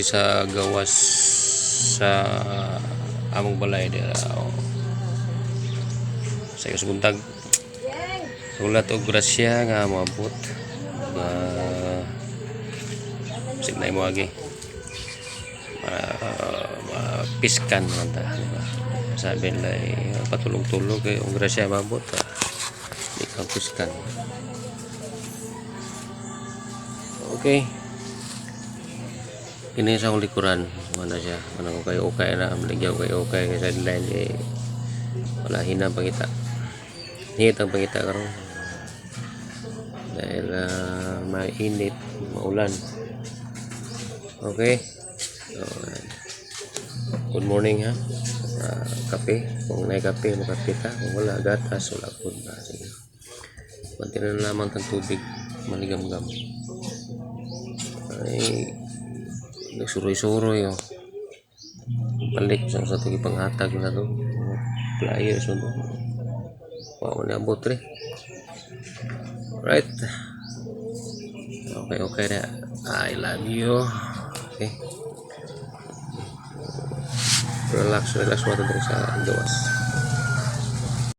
sa gawas sa among balay dira sa buntag sulat og grasya nga moabot nga signay mo agi piskan man ta diba? Sabi nila patulog-tulog kay og grasya moabot ikaw piskan. Okay, ini sa akong likuran mana siya mana ko kayo okay na maligyaw kayo okay kasi sideline wala hinang pangita hit ang pangita karon dahil mainit maulan. Okay, so, good morning ha. Kape kung may kape makape ka kung wala gatas wala po na sige konti na lamang tang tubig maligam-gam ay nagsuroy-suroy balik sa ito panghatag na to pliers mo wow na abot rin right. Okay na I love you. Okay, relax mo ito sa gawas.